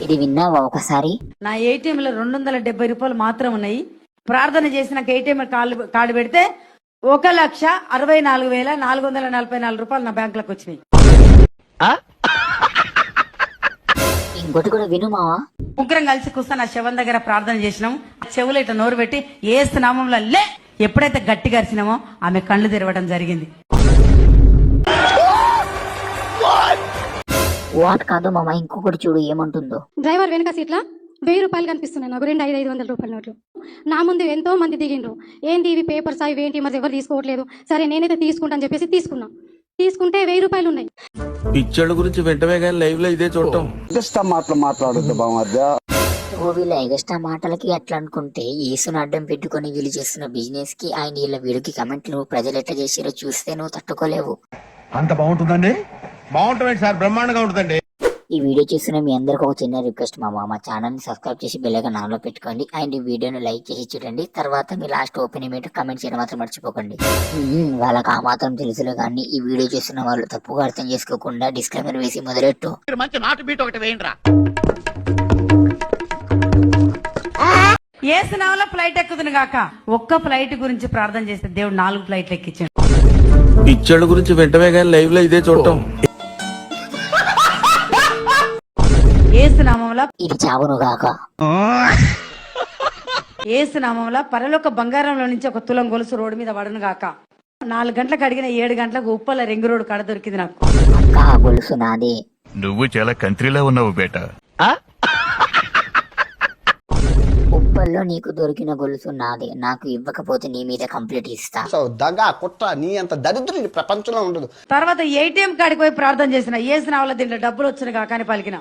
ఇది విన్నావా ఒకసారి? నా ఏటీఎం లో 270 రూపాయలు మాత్రం ఉన్నాయి. ప్రార్థన చేసి నాకు ఏటీఎం కార్డు పెడితే 1,64,444 రూపాయలు నా బ్యాంకులకు వచ్చినాయి. ఇంకోటి కూడా విను మావా. ముగ్గురం కలిసి కూర్చొని నా శవం దగ్గర ప్రార్థన చేసినాం. చెవులు ఇట్లా నోరు పెట్టి ఏసు నామంలో లే ఎప్పుడైతే గట్టిగా అరిచినామో ఆమె కళ్ళు తెరవడం జరిగింది. వాట్ కాదు మామ, ఇంకొకటి చూడు ఏమంటుందో. డ్రైవర్ వెనక సీట్ల 1000 రూపాయలు కనిపిస్తున్నాయి నాకు, 500 రూపాయల నోట్లు. నా ముందు ఎంతో మంది దిగిండ్రు. ఏంటి ఇవి పేపర్స్ అవి ఏంటి మరి ఎవరు తీసుకోవట్లేదు. సరే నేనైతే తీసుకుంటాను చెప్పేసి తీసుకున్నా. తీసుకుంటే 1000 రూపాయలు ఉన్నాయి. పిచ్చోళ్ళ గురించి వెంటనే కానీ లైవ్ లో ఇదే చూడటం. మాట్లాడద్దు బామర్దా. వీళ్ళ ఎగస్ట్రా మాటలకి అట్లా అనుకుంటే యేసును అడ్డం పెట్టుకుని వీళ్ళు చేస్తున్న బిజినెస్ కి ఆయన వీళ్ళ వీడికి కమెంట్లు ప్రజలు ఎట్లా చేసారో చూస్తే నువ్వు తట్టుకోలేవు. అంత బాగుంటుందండి? బాగుంటుంది సార్, బ్రహ్మాండంగా ఉంటుందండి. ఈ వీడియో చూస్తున్న మీ అందరికి ఒక చిన్న రిక్వెస్ట్ మా ఛానల్ ని సబ్స్క్రైబ్ చేసి బెల్ ఐకాన్ ఆన్ లో పెట్టుకోండి. అండ్ ఈ వీడియోని లైక్ చేసి చూడండి. తర్వాత మీ లాస్ట్ ఒపీనియన్ కమెంట్ చేయడం మాత్రం మర్చిపోకండి. వాళ్ళకి ఆ మాత్రం తెలుసులే కానీ ఈ వీడియో చూస్తున్న వాళ్ళు తప్పుగా అర్థం చేసుకోకుండా డిస్క్లైమర్ వేసి మొదలెట్టు. మంచి నాటు బీట్ ఒకటి వేయండిరా. ఏసు నామంలో ఫ్లైట్ ఎక్కుతుంది కాక ఒక్క ఫ్లైట్ గురించి ప్రార్థన చేస్తే దేవుడు 4 ఫ్లైట్లు ఎక్కించాడు. పిచ్చోళ్ళ గురించి వెంటనే కానీ లైవ్ లో ఇదే చూడటం. ఏసు నామంలో ఇది చావును గాక. ఏసు నామంలో పరలోక బంగారంలో నుంచి 1 తులం గొలుసు రోడ్డు మీద పడను గాక. 4 గంటలకు అడిగిన 7 గంటలకు ఉప్పల రింగ్ రోడ్ కడ దొరికింది నాకు. అక్క గొలుసు నాదే. నువ్వు చాలా కంట్రీలో ఉన్నావు బేటా. ఉప్పల్లో నీకు దొరికిన గొలుసు నాదే. నాకు ఇవ్వకపోతే నీ మీద కంప్లీట్ ఇస్తా. దగా కుట్ర నీ అంత దరిద్రుడు ప్రపంచంలో ఉండదు. తర్వాత ఏటీఎం కాడికి పోయి ప్రార్థన చేసిన. ఏసు నామంలో దీంట్లో డబ్బులు వచ్చిన కాక అని పలికిన.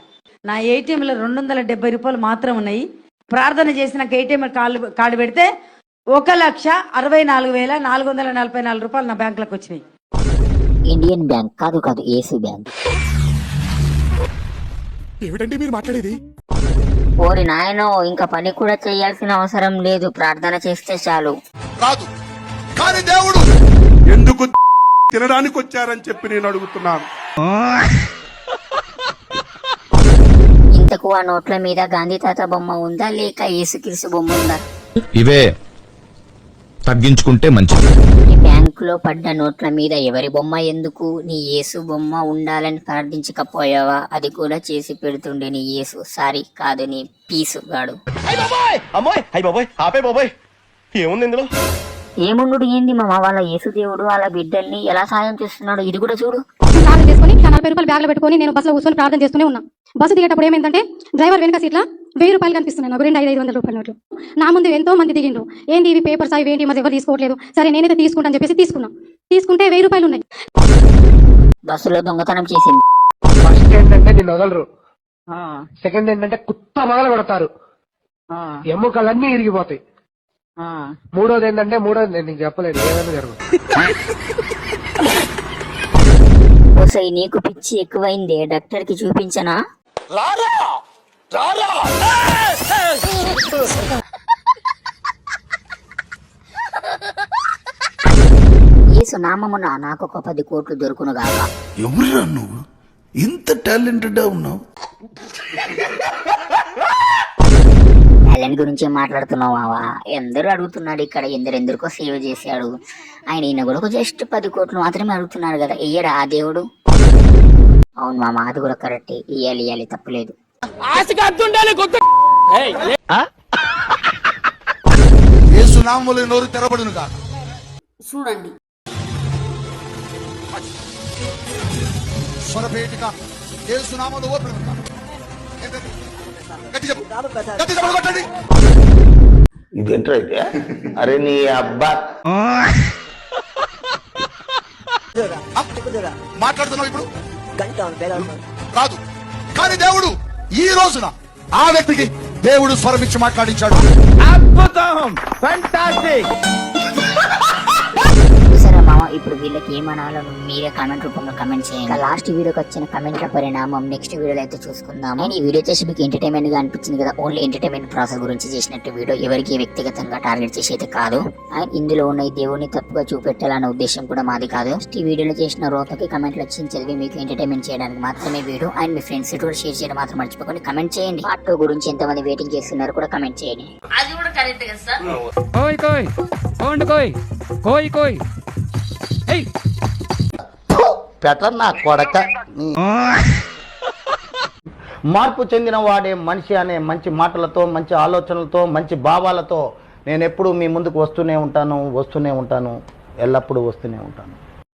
నా ఏటీఎం లో 270 రూపాయలు మాత్రం ఉన్నాయి. ప్రార్థన చేసి నాకు ఏటీఎం కార్డు పెడితే 1,64,444 రూపాయలు నా బ్యాంకులకు వచ్చినాయి. ఇండియన్ బ్యాంక్ కాదు యేసు బ్యాంక్. ఏమిటండి మీరు మాట్లాడేది? ఓరి నాయనో, ఇంకా పని కూడా చేయాల్సిన అవసరం లేదు, ప్రార్థన చేస్తే చాలు. కాదు, కానీ దేవుడు ఎందుకు తినడానికి వచ్చారని చెప్పి నేను అడుగుతున్నాను. ఇంతకు ఆ నోట్ల మీద గాంధీ తాత బొమ్మ ఉందా లేక యేసుక్రీస్తు బొమ్మ ఉందా? ఇవే తగ్గించుకుంటే మంచిది. ఈ బ్యాంకులో పడ్డ నోట్ల మీద ఎవరి బొమ్మ ఎందుకు? నీ యేసు బొమ్మ ఉండాలని ప్రార్థించకపోయావా? అది కూడా చేసి పెడుతుండే నీ యేసు. సారీ కాదు, నీ పీసు గాడు. ఏముండు ఏంది మామ, వాళ్ళ యేసు దేవుడు వాళ్ళ బిడ్డల్ని ఎలా సాయం చేస్తున్నాడు ఇది కూడా చూడు. ప్రార్థన చేసుకుని 40 రూపాయలు బ్యాగ్ లో పెట్టుకుని నేను బస్సులో కూర్చొని ప్రార్థన చేస్తూనే ఉన్నా. బస్సు దిగేటప్పుడు ఏమైందంటే డ్రైవర్ వెనక సీట్ల 1000 రూపాయలు కనిపిస్తున్నాయి నాకు, 500 రూపాయల నోట్లు. నా ముందు ఎంతో మంది దిగిండ్రు. ఏంటి ఇవి పేపర్స్ అవి ఏంటి మరి ఎవరు తీసుకోవట్లేదు. సరే నేనైతే తీసుకుంటాను చెప్పేసి తీసుకున్నా. తీసుకుంటే 1000 రూపాయలు ఉన్నాయి. బస్సులో దొంగతనం చేసింది. ఫస్ట్ ఏంటంటే నిన్ను వదలరు. సెకండ్ ఏంటంటే కుత్త మొదలు కొడతారు, ఎముకలన్నీ ఇరిగిపోతాయి. మూడోది ఏంటంటే నేను నీకు చెప్పలేదు, ఏమైనా జరుగుతుంది. ఓసై నీకు పిచ్చి ఎక్కువైందే, డాక్టర్ కి చూపించనా? యేసు నామమున నాకు ఒక 10 కోట్లు దొరుకును గాక. ఎవరురా నువ్వు ఇంత టాలెంటెడ్ ఉన్నావు? టాలెంట్ గురించి మాట్లాడుతున్నావా? ఎందరూ అడుగుతున్నాడు ఇక్కడ, ఎందరెందరికో సేవ చేశాడు ఆయన. ఈయన కూడా జస్ట్ 10 కోట్లు మాత్రమే అడుగుతున్నాడు కదా, ఇయ్యడా ఆ దేవుడు? అవును మామ, అది కూడా కరెక్టే, ఇయ్యాలి తప్పులేదు. యేసు నామములో నోరు తెరబడును గాక. చూడండి స్వరపేటిక యేసు నామములో ఓపెన్ గాక. గట్టి చెప్పు, గట్టి చెప్పు, కొట్టండి. ఇదేంట్రా అయితే? అరే నీ అబ్బా మాట్లాడుతున్నావు ఇప్పుడు? కాదు, కానీ దేవుడు ఈ రోజున ఆ వ్యక్తికి దేవుడు స్వరమిచ్చి మాట్లాడించాడు. చూసారా మామ, ఇప్పుడు వీళ్ళకి ఏమనాలో మీరే కామెంట్ రూపంలో కమెంట్ చేయండి. లాస్ట్ వీడియోకి వచ్చిన కమెంట్ల పరిణామం నెక్స్ట్ వీడియోలో అయితే చూసుకుందాం. నేను ఈ వీడియో చేసి మీకు ఎంటర్టైన్మెంట్ గా అనిపించింది కదా, ఓన్లీ ఎంటర్టైన్మెంట్ ప్రాసెస్ గురించి చేసినట్టు వీడియో, ఎవరికి వ్యక్తిగతంగా టార్గెట్ చేసి అయితే కాదు. అండ్ ఇందులో ఉన్న ఈ దేవుని తప్పుగా చూపెట్టాలన్న ఉద్దేశం కూడా మాది కాదు. ఈ వీడియోలో చేసిన రోతకి కమెంట్లు వచ్చి చదివి మీకు ఎంటర్టైన్మెంట్ చేయడానికి మాత్రమే వీడియో. అండ్ మీ ఫ్రెండ్స్ కూడా షేర్ చేయడం మాత్రం మర్చిపోకండి. కమెంట్ చేయండి. పార్ట్ 2 గురించి ఎంతమంది వెయిటింగ్ చేస్తున్నారు కూడా కమెంట్ చేయండి. అది కూడా కరెక్ట్ కదా సార్. కోయ్ కోయ్ కోండ్ కోయ్ కోయ్ కోయ్ ఏయ్ పెటర్ నా కొడక. మార్పు చెందిన వాడే మనిషి అనే మంచి మాటలతో, మంచి ఆలోచనలతో, మంచి భావాలతో నేను ఎప్పుడూ మీ ముందుకు వస్తూనే ఉంటాను, ఎల్లప్పుడూ వస్తూనే ఉంటాను.